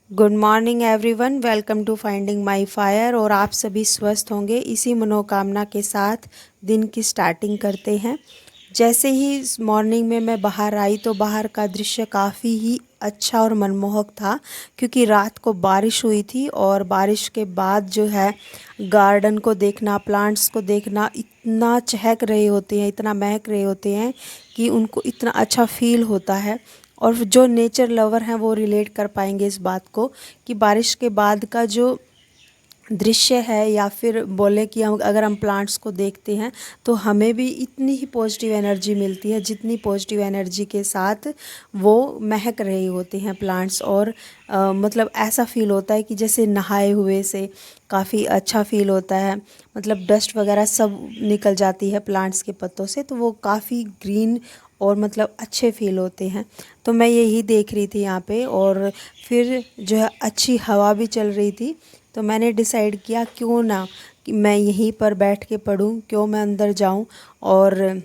Good morning everyone, welcome to finding my fire. और आप सभी स्वस्थ होंगे, इसी मनोकामना के साथ दिन की स्टार्टिंग करते हैं। जैसे ही इस मॉर्निंग में मैं बाहर आई तो बाहर का दृश्य काफ़ी ही अच्छा और मनमोहक था, क्योंकि रात को बारिश हुई थी और बारिश के बाद जो है गार्डन को देखना, प्लांट्स को देखना, इतना चहक रहे होते हैं, इतना महक रहे होते हैं कि उनको इतना अच्छा फील होता है। और जो नेचर लवर हैं वो रिलेट कर पाएंगे इस बात को कि बारिश के बाद का जो दृश्य है, या फिर बोले कि हम अगर हम प्लांट्स को देखते हैं तो हमें भी इतनी ही पॉजिटिव एनर्जी मिलती है जितनी पॉजिटिव एनर्जी के साथ वो महक रहे होते हैं प्लांट्स। और मतलब ऐसा फील होता है कि जैसे नहाए हुए से काफ़ी अच्छा फील होता है। मतलब डस्ट वगैरह सब निकल जाती है प्लांट्स के पत्तों से, तो वो काफ़ी ग्रीन और मतलब अच्छे फील होते हैं। तो मैं यही देख रही थी यहाँ पे, और फिर जो है अच्छी हवा भी चल रही थी। तो मैंने डिसाइड किया क्यों ना कि मैं यहीं पर बैठ के पढूं, क्यों मैं अंदर जाऊं और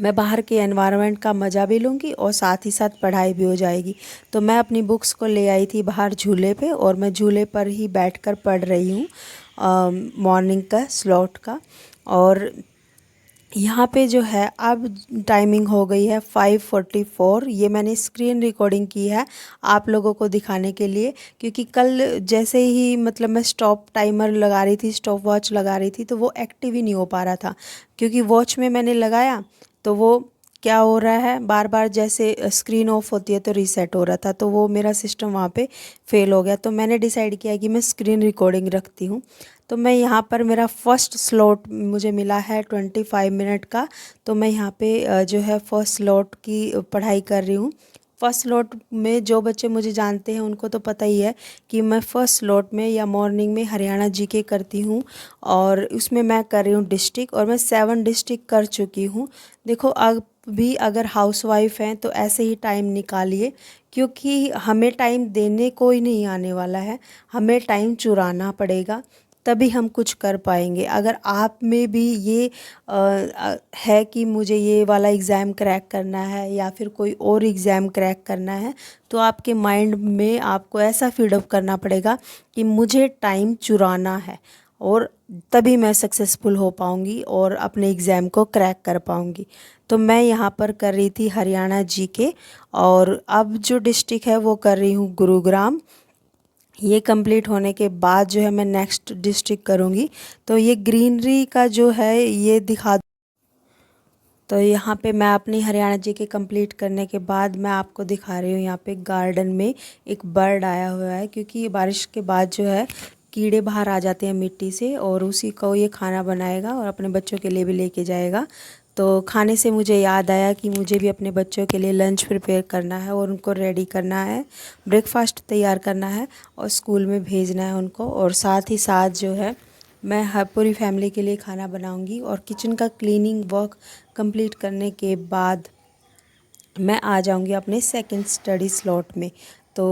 मैं बाहर के एनवायरनमेंट का मज़ा भी लूँगी और साथ ही साथ पढ़ाई भी हो जाएगी। तो मैं अपनी बुक्स को ले आई थी बाहर झूले पे, और मैं झूले पर ही बैठकर पढ़ रही हूँ मॉर्निंग का स्लॉट का। और यहाँ पे जो है अब टाइमिंग हो गई है 5:44। ये मैंने स्क्रीन रिकॉर्डिंग की है आप लोगों को दिखाने के लिए, क्योंकि कल जैसे ही मतलब मैं स्टॉप टाइमर लगा रही थी, स्टॉप वॉच लगा रही थी, तो वो एक्टिव ही नहीं हो पा रहा था। क्योंकि वॉच में मैंने लगाया तो वो क्या हो रहा है, बार बार जैसे स्क्रीन ऑफ होती है तो रीसेट हो रहा था, तो वो मेरा सिस्टम वहाँ पे फेल हो गया। तो मैंने डिसाइड किया कि मैं स्क्रीन रिकॉर्डिंग रखती हूँ। तो मैं यहाँ पर मेरा फर्स्ट स्लॉट मुझे मिला है 25 मिनट का। तो मैं यहाँ पे जो है फर्स्ट स्लॉट की पढ़ाई कर रही हूँ। फर्स्ट स्लॉट में जो बच्चे मुझे जानते हैं उनको तो पता ही है कि मैं फ़र्स्ट स्लॉट में या मॉर्निंग में हरियाणा जीके करती हूँ, और उसमें मैं कर रही हूँ डिस्ट्रिक्ट, और मैं 7 डिस्ट्रिक्ट कर चुकी हूँ। देखो अब भी अगर हाउसवाइफ हैं तो ऐसे ही टाइम निकालिए, क्योंकि हमें टाइम देने कोई नहीं आने वाला है, हमें टाइम चुराना पड़ेगा, तभी हम कुछ कर पाएंगे। अगर आप में भी ये है कि मुझे ये वाला एग्ज़ाम क्रैक करना है या फिर कोई और एग्ज़ाम क्रैक करना है, तो आपके माइंड में आपको ऐसा फीडअप करना पड़ेगा कि मुझे टाइम चुराना है, और तभी मैं सक्सेसफुल हो पाऊँगी और अपने एग्ज़ाम को क्रैक कर पाऊँगी। तो मैं यहाँ पर कर रही थी हरियाणा जीके, और अब जो डिस्ट्रिक्ट है वो कर रही हूँ गुरुग्राम। ये कंप्लीट होने के बाद जो है मैं नेक्स्ट डिस्ट्रिक्ट करूँगी। तो ये ग्रीनरी का जो है ये दिखा। तो यहाँ पे मैं अपनी हरियाणा जी के कंप्लीट करने के बाद मैं आपको दिखा रही हूँ, यहाँ पे गार्डन में एक बर्ड आया हुआ है, क्योंकि बारिश के बाद जो है कीड़े बाहर आ जाते हैं मिट्टी से, और उसी को ये खाना बनाएगा और अपने बच्चों के लिए भी लेके जाएगा। तो खाने से मुझे याद आया कि मुझे भी अपने बच्चों के लिए लंच प्रिपेयर करना है और उनको रेडी करना है, ब्रेकफास्ट तैयार करना है और स्कूल में भेजना है उनको। और साथ ही साथ जो है मैं हर पूरी फैमिली के लिए खाना बनाऊंगी, और किचन का क्लीनिंग वर्क कंप्लीट करने के बाद मैं आ जाऊंगी अपने सेकंड स्टडी स्लॉट में। तो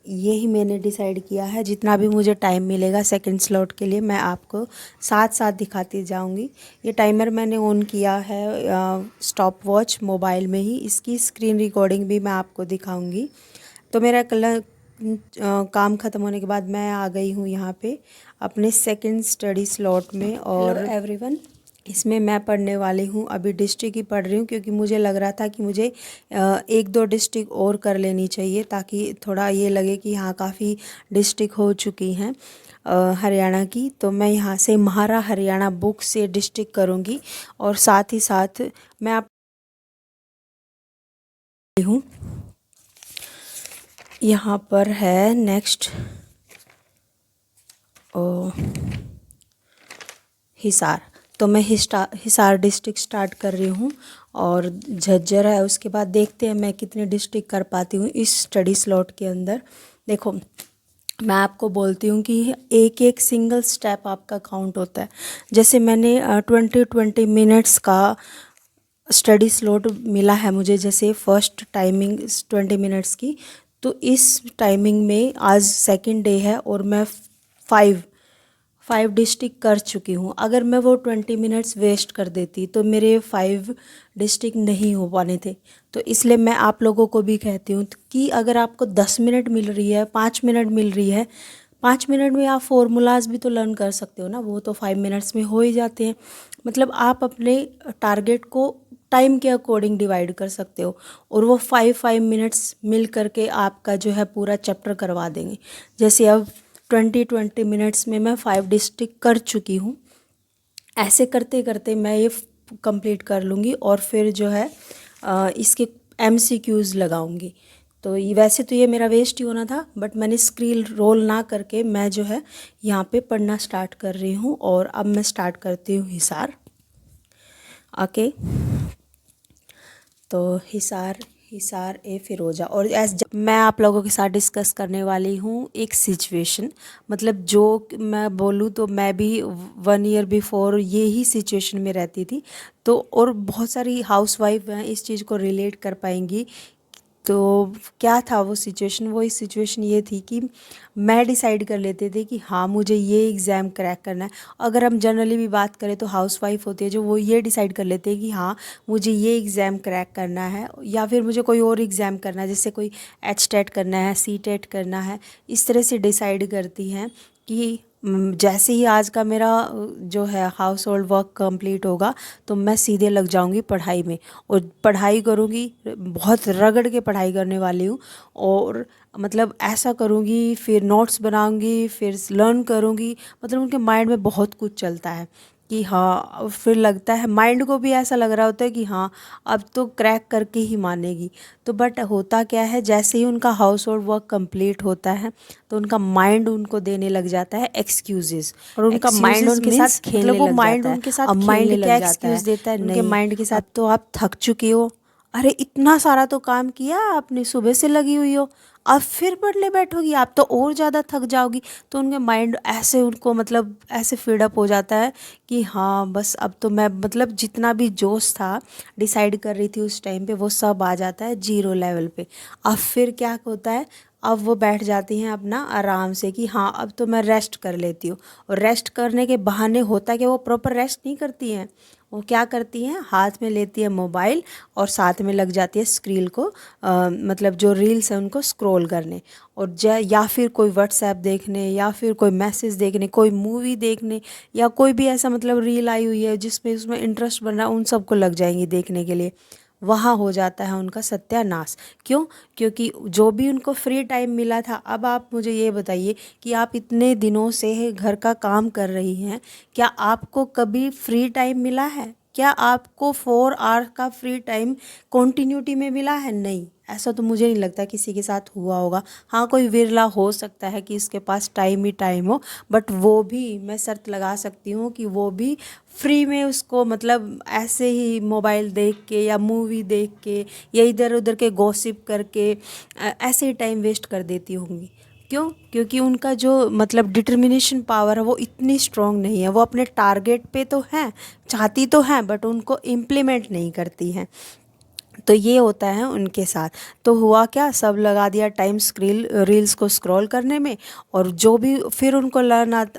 यही मैंने डिसाइड किया है, जितना भी मुझे टाइम मिलेगा सेकंड स्लॉट के लिए मैं आपको साथ साथ दिखाती जाऊंगी। ये टाइमर मैंने ऑन किया है स्टॉप वॉच मोबाइल में ही, इसकी स्क्रीन रिकॉर्डिंग भी मैं आपको दिखाऊंगी। तो मेरा कल काम ख़त्म होने के बाद मैं आ गई हूँ यहाँ पे अपने सेकंड स्टडी स्लॉट में। और एवरीवन, इसमें मैं पढ़ने वाली हूँ अभी डिस्ट्रिक्ट ही पढ़ रही हूँ, क्योंकि मुझे लग रहा था कि मुझे एक दो डिस्ट्रिक्ट और कर लेनी चाहिए, ताकि थोड़ा ये लगे कि हाँ काफ़ी डिस्ट्रिक्ट हो चुकी हैं हरियाणा की। तो मैं यहाँ से महारा हरियाणा बुक से डिस्ट्रिक्ट करूँगी, और साथ ही साथ मैं आप हूँ यहाँ पर है नेक्स्ट हिसार। तो मैं हिसार डिस्ट्रिक्ट स्टार्ट कर रही हूँ, और झज्जर है, उसके बाद देखते हैं मैं कितने डिस्ट्रिक्ट कर पाती हूँ इस स्टडी स्लॉट के अंदर। देखो मैं आपको बोलती हूँ कि एक एक सिंगल स्टेप आपका काउंट होता है। जैसे मैंने 20 मिनट्स का स्टडी स्लॉट मिला है मुझे, जैसे फर्स्ट टाइमिंग 20 मिनट्स की, तो इस टाइमिंग में आज सेकंड डे है और मैं 5 5 डिस्ट्रिक्ट कर चुकी हूँ। अगर मैं वो 20 मिनट्स वेस्ट कर देती तो मेरे 5 डिस्ट्रिक्ट नहीं हो पाने थे। तो इसलिए मैं आप लोगों को भी कहती हूँ कि अगर आपको 10 मिनट मिल रही है, 5 मिनट मिल रही है, 5 मिनट में आप फॉर्मूलाज भी तो लर्न कर सकते हो ना, वो तो 5 मिनट्स में हो ही जाते हैं। मतलब आप अपने टारगेट को टाइम के अकॉर्डिंग डिवाइड कर सकते हो और वो 5 मिनट्स मिल करके आपका जो है पूरा चैप्टर करवा देंगे। जैसे अब 20 मिनट्स में मैं 5 डिस्ट्रिक्ट कर चुकी हूँ। ऐसे करते करते मैं ये कंप्लीट कर लूँगी और फिर जो है इसके MCQs लगाऊंगी। तो ये वैसे तो ये मेरा वेस्ट ही होना था, बट मैंने स्क्रीन रोल ना करके मैं जो है यहाँ पे पढ़ना स्टार्ट कर रही हूँ। और अब मैं स्टार्ट करती हूँ हिसार। ओके, तो हिसार हिसार ए फ़िरोज़ा। और मैं आप लोगों के साथ डिस्कस करने वाली हूँ एक सिचुएशन। मतलब जो मैं बोलूँ तो मैं भी 1 ईयर बिफोर ये ही सिचुएशन में रहती थी। तो और बहुत सारी हाउसवाइफ हैं इस चीज़ को रिलेट कर पाएंगी। तो क्या था वो सिचुएशन? वो इस सिचुएशन ये थी कि मैं डिसाइड कर लेते थे कि हाँ मुझे ये एग्ज़ाम क्रैक करना है। अगर हम जनरली भी बात करें तो हाउसवाइफ होती है जो वो ये डिसाइड कर लेते हैं कि हाँ मुझे ये एग्ज़ाम क्रैक करना है, या फिर मुझे कोई और एग्ज़ाम करना है, जैसे कोई HTET करना है, CTET करना है। इस तरह से डिसाइड करती हैं कि जैसे ही आज का मेरा जो है हाउस होल्ड वर्क कंप्लीट होगा तो मैं सीधे लग जाऊंगी पढ़ाई में और पढ़ाई करूंगी। बहुत रगड़ के पढ़ाई करने वाली हूँ और मतलब ऐसा करूंगी, फिर नोट्स बनाऊंगी, फिर लर्न करूंगी। मतलब उनके माइंड में बहुत कुछ चलता है कि हाँ, फिर लगता है माइंड को भी ऐसा लग रहा होता है कि हाँ अब तो क्रैक करके ही मानेगी। तो बट होता क्या है, जैसे ही उनका हाउस होल्ड वर्क कंप्लीट होता है तो उनका माइंड उनको देने लग जाता है एक्सक्यूजेस। और उनका माइंड उनके साथ खेलने लग जाता है। उनके साथ अब माइंड क्या एक्सक्यूज देता है, उनके माइंड के साथ तो आप थक चुके हो, अरे इतना सारा तो काम किया आपने, सुबह से लगी हुई हो, अब फिर पढ़ने बैठोगी, आप तो और ज़्यादा थक जाओगी। तो उनके माइंड ऐसे उनको मतलब ऐसे फीडअप हो जाता है कि हाँ बस अब तो मैं मतलब जितना भी जोश था डिसाइड कर रही थी उस टाइम पे वो सब आ जाता है 0 लेवल पे। अब फिर क्या होता है, अब वो बैठ जाती हैं अपना आराम से कि हाँ अब तो मैं रेस्ट कर लेती हूँ। और रेस्ट करने के बहाने होता है कि वो प्रॉपर रेस्ट नहीं करती हैं, वो क्या करती हैं, हाथ में लेती है मोबाइल और साथ में लग जाती है स्क्रीन को मतलब जो रील्स हैं उनको स्क्रॉल करने। और या फिर कोई व्हाट्सएप देखने, या फिर कोई मैसेज देखने, कोई मूवी देखने, या कोई भी ऐसा मतलब रील आई हुई है जिसमें उसमें इंटरेस्ट बन रहा है, उन सबको लग जाएंगी देखने के लिए। वहाँ हो जाता है उनका सत्यानाश। क्यों? क्योंकि जो भी उनको फ्री टाइम मिला था, अब आप मुझे ये बताइए कि आप इतने दिनों से घर का काम कर रही हैं, क्या आपको कभी फ्री टाइम मिला है? क्या आपको 4 आवर का फ्री टाइम कॉन्टिन्यूटी में मिला है? नहीं, ऐसा तो मुझे नहीं लगता किसी के साथ हुआ होगा। हाँ, कोई विरला हो सकता है कि इसके पास टाइम ही टाइम हो, बट वो भी मैं शर्त लगा सकती हूँ कि वो भी फ्री में उसको मतलब ऐसे ही मोबाइल देख के या मूवी देख के या इधर उधर के गॉसिप करके ऐसे ही टाइम वेस्ट कर देती होंगी। क्यों? क्योंकि उनका जो मतलब डिटर्मिनेशन पावर है वो इतनी स्ट्रॉन्ग नहीं है। वो अपने टारगेट पे तो हैं, चाहती तो हैं, बट उनको इम्प्लीमेंट नहीं करती हैं। तो ये होता है उनके साथ। तो हुआ क्या, सब लगा दिया टाइम स्क्रील रील्स को स्क्रॉल करने में। और जो भी फिर उनको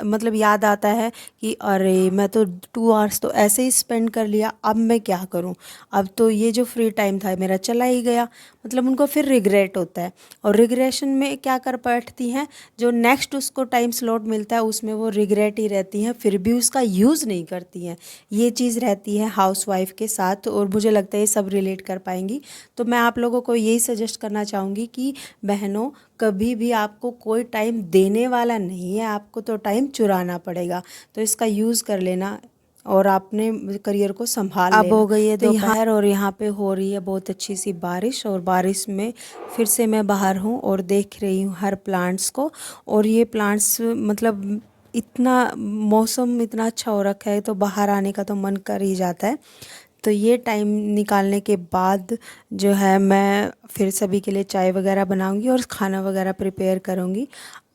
मतलब याद आता है कि अरे मैं तो 2 आवर्स तो ऐसे ही स्पेंड कर लिया, अब मैं क्या करूं, अब तो ये जो फ्री टाइम था मेरा चला ही गया। मतलब उनको फिर रिग्रेट होता है। और रिग्रेशन में क्या कर बैठती हैं, जो नेक्स्ट उसको टाइम स्लॉट मिलता है उसमें वो रिग्रेट ही रहती हैं, फिर भी उसका यूज़ नहीं करती हैं। ये चीज़ रहती है हाउसवाइफ के साथ, और मुझे लगता है ये सब रिलेट कर पाएंगी। तो मैं आप लोगों को यही सजेस्ट करना चाहूँगी कि बहनों, कभी भी आपको कोई टाइम देने वाला नहीं है, आपको तो टाइम चुराना पड़ेगा। तो इसका यूज़ कर लेना और आपने करियर को संभाल लेना। अब हो गई है दोपहर और यहाँ पे हो रही है बहुत अच्छी सी बारिश, और बारिश में फिर से मैं बाहर हूँ और देख रही हूँ हर प्लांट्स को। और ये प्लांट्स मतलब इतना मौसम इतना अच्छा हो रखा है तो बाहर आने का तो मन कर ही जाता है। तो ये टाइम निकालने के बाद जो है मैं फिर सभी के लिए चाय वगैरह बनाऊंगी और खाना वगैरह प्रिपेयर करूंगी।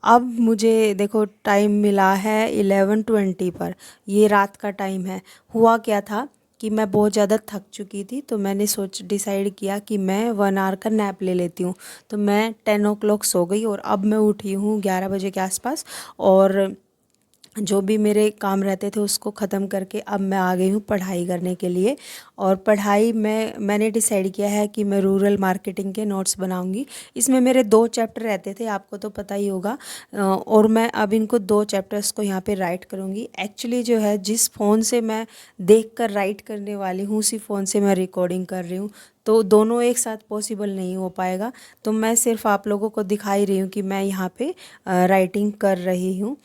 अब मुझे देखो टाइम मिला है 11:20 पर, ये रात का टाइम है। हुआ क्या था कि मैं बहुत ज़्यादा थक चुकी थी, तो मैंने डिसाइड किया कि मैं 1 आवर का नैप ले लेती हूँ। तो मैं 10 o'clock सो गई और अब मैं उठी हूँ 11 बजे के आसपास। और जो भी मेरे काम रहते थे उसको ख़त्म करके अब मैं आ गई हूँ पढ़ाई करने के लिए। और पढ़ाई में मैंने डिसाइड किया है कि मैं रूरल मार्केटिंग के नोट्स बनाऊँगी। इसमें मेरे 2 चैप्टर रहते थे, आपको तो पता ही होगा। और मैं अब इनको 2 चैप्टर्स को यहाँ पे राइट करूँगी। एक्चुअली जो है जिस फ़ोन से मैं देखकर राइट करने वाली हूँ उसी फ़ोन से मैं रिकॉर्डिंग कर रही हूँ, तो दोनों एक साथ पॉसिबल नहीं हो पाएगा। तो मैं सिर्फ आप लोगों को दिखा ही रही हूँ कि मैं यहाँ पे राइटिंग कर रही हूँ।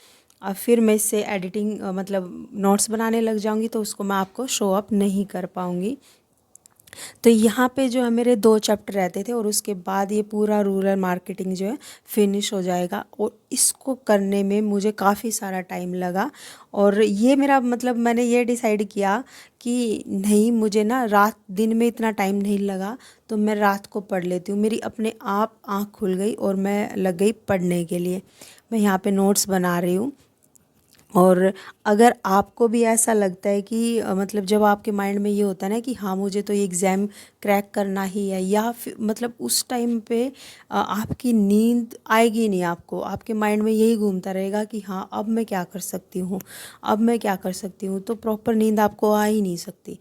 अब फिर मैं इससे एडिटिंग मतलब नोट्स बनाने लग जाऊंगी तो उसको मैं आपको शो अप नहीं कर पाऊंगी। तो यहाँ पे जो है मेरे 2 चैप्टर रहते थे और उसके बाद ये पूरा रूरल मार्केटिंग जो है फिनिश हो जाएगा। और इसको करने में मुझे काफ़ी सारा टाइम लगा। और ये मेरा मतलब मैंने ये डिसाइड किया कि नहीं, मुझे ना रात दिन में इतना टाइम नहीं लगा, तो मैं रात को पढ़ लेती हूँ। मेरी अपने आप आँख खुल गई और मैं लग गई पढ़ने के लिए। मैं यहाँ पे नोट्स बना रही हूँ। और अगर आपको भी ऐसा लगता है कि मतलब जब आपके माइंड में ये होता है ना कि हाँ मुझे तो ये एग्ज़ाम क्रैक करना ही है, या फिर मतलब उस टाइम पे आपकी नींद आएगी नहीं, आपको आपके माइंड में यही घूमता रहेगा कि हाँ अब मैं क्या कर सकती हूँ, अब मैं क्या कर सकती हूँ, तो प्रॉपर नींद आपको आ ही नहीं सकती।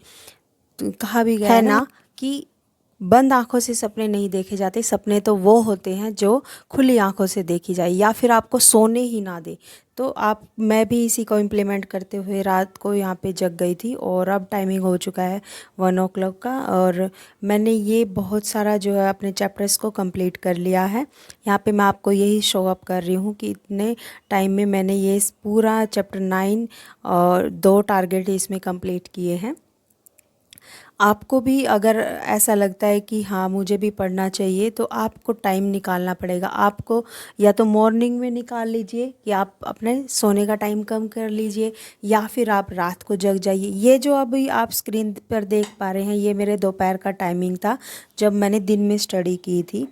तो कहा भी गया है ना कि बंद आंखों से सपने नहीं देखे जाते, सपने तो वो होते हैं जो खुली आंखों से देखी जाए या फिर आपको सोने ही ना दे। तो मैं भी इसी को इम्प्लीमेंट करते हुए रात को यहाँ पे जग गई थी। और अब टाइमिंग हो चुका है 1 o'clock का, और मैंने ये बहुत सारा जो है अपने चैप्टर्स को कंप्लीट कर लिया है। यहाँ पे मैं आपको यही शो अप कर रही हूँ कि इतने टाइम में मैंने ये पूरा चैप्टर 9 और 2 टारगेट इसमें कंप्लीट किए हैं। आपको भी अगर ऐसा लगता है कि हाँ मुझे भी पढ़ना चाहिए, तो आपको टाइम निकालना पड़ेगा। आपको या तो मॉर्निंग में निकाल लीजिए, या आप अपने सोने का टाइम कम कर लीजिए, या फिर आप रात को जग जाइए। ये जो अभी आप स्क्रीन पर देख पा रहे हैं ये मेरे दोपहर का टाइमिंग था जब मैंने दिन में स्टडी की थी।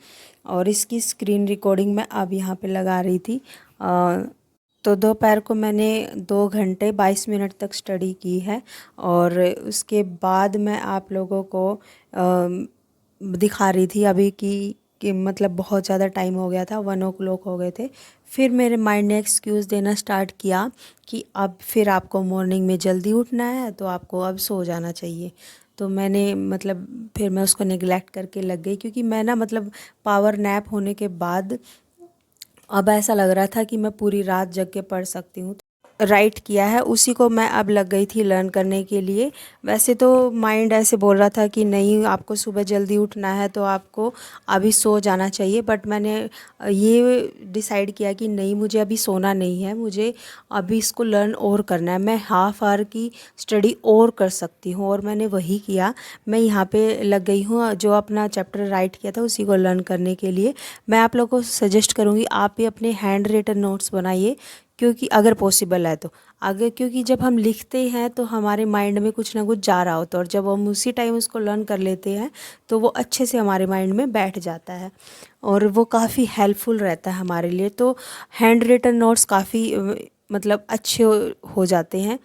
और इसकी स्क्रीन रिकॉर्डिंग मैं अब यहाँ पे लगा रही थी। तो दोपहर को मैंने 2 घंटे 22 मिनट तक स्टडी की है। और उसके बाद मैं आप लोगों को दिखा रही थी अभी कि मतलब बहुत ज़्यादा टाइम हो गया था, 1 o'clock हो गए थे। फिर मेरे माइंड ने एक्सक्यूज़ देना स्टार्ट किया कि अब फिर आपको मॉर्निंग में जल्दी उठना है तो आपको अब सो जाना चाहिए। तो मैंने मतलब फिर मैं उसको निगलेक्ट करके लग गई, क्योंकि मैं ना मतलब पावर नैप होने के बाद अब ऐसा लग रहा था कि मैं पूरी रात जग के पढ़ सकती हूँ। राइट किया है उसी को मैं अब लग गई थी लर्न करने के लिए। वैसे तो माइंड ऐसे बोल रहा था कि नहीं आपको सुबह जल्दी उठना है तो आपको अभी सो जाना चाहिए, बट मैंने ये डिसाइड किया कि नहीं, मुझे अभी सोना नहीं है, मुझे अभी इसको लर्न और करना है। मैं हाफ आवर की स्टडी और कर सकती हूँ, और मैंने वही किया। मैं यहाँ पे लग गई हूँ जो अपना चैप्टर राइट किया था उसी को लर्न करने के लिए। मैं आप लोगों को सजेस्ट करूँगी आप भी अपने हैंड रिटन नोट्स बनाइए, क्योंकि अगर पॉसिबल है तो आगे, क्योंकि जब हम लिखते हैं तो हमारे माइंड में कुछ ना कुछ जा रहा होता है, और जब हम उसी टाइम उसको लर्न कर लेते हैं तो वो अच्छे से हमारे माइंड में बैठ जाता है और वो काफ़ी हेल्पफुल रहता है हमारे लिए। तो हैंड रिटन नोट्स काफ़ी मतलब अच्छे हो जाते हैं।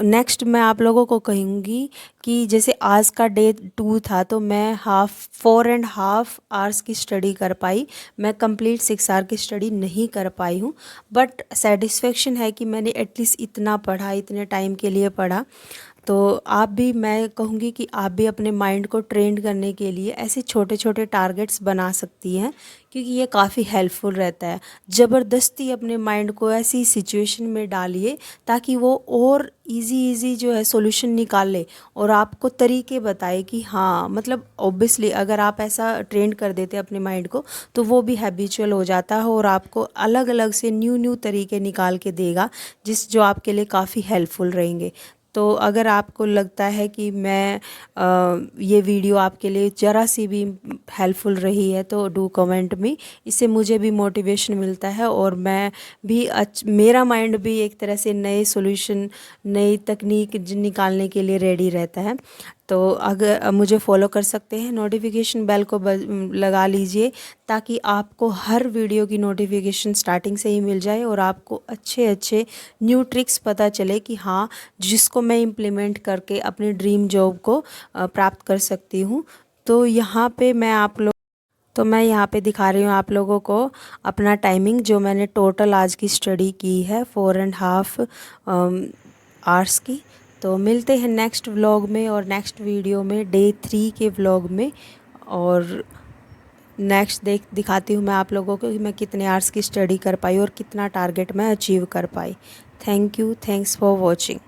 नेक्स्ट मैं आप लोगों को कहूँगी कि जैसे आज का डे 2 था तो मैं 4.5 आवर्स की स्टडी कर पाई। मैं कंप्लीट 6 आवर की स्टडी नहीं कर पाई हूँ, बट सेटिस्फेक्शन है कि मैंने एटलीस्ट इतना पढ़ा, इतने टाइम के लिए पढ़ा। तो आप भी, मैं कहूँगी कि आप भी अपने माइंड को ट्रेन करने के लिए ऐसे छोटे छोटे टारगेट्स बना सकती हैं, क्योंकि ये काफ़ी हेल्पफुल रहता है। ज़बरदस्ती अपने माइंड को ऐसी सिचुएशन में डालिए ताकि वो और इजी जो है सॉल्यूशन निकाल ले और आपको तरीके बताए कि हाँ, मतलब ऑब्वियसली अगर आप ऐसा ट्रेन कर देते अपने माइंड को तो वो भी हैबिचुअल हो जाता है और आपको अलग अलग से न्यू तरीके निकाल के देगा जो आपके लिए काफ़ी हेल्पफुल रहेंगे। तो अगर आपको लगता है कि ये वीडियो आपके लिए ज़रा सी भी हेल्पफुल रही है तो डू कमेंट में। इससे मुझे भी मोटिवेशन मिलता है और मैं भी मेरा माइंड भी एक तरह से नए सॉल्यूशन, नई तकनीक निकालने के लिए रेडी रहता है। तो अगर मुझे फॉलो कर सकते हैं, नोटिफिकेशन बेल को लगा लीजिए ताकि आपको हर वीडियो की नोटिफिकेशन स्टार्टिंग से ही मिल जाए और आपको अच्छे अच्छे न्यू ट्रिक्स पता चले कि हाँ, जिसको मैं इम्प्लीमेंट करके अपनी ड्रीम जॉब को प्राप्त कर सकती हूँ। तो यहाँ पे मैं आप लोग तो मैं यहाँ पे दिखा रही हूँ आप लोगों को अपना टाइमिंग, जो मैंने टोटल आज की स्टडी की है 4.5 आवर्स की। तो मिलते हैं नेक्स्ट व्लॉग में और नेक्स्ट वीडियो में, डे 3 के व्लॉग में। और नेक्स्ट दिखाती हूँ मैं आप लोगों को कि मैं कितने आवर्स की स्टडी कर पाई और कितना टारगेट मैं अचीव कर पाई। Thank you, thanks for watching.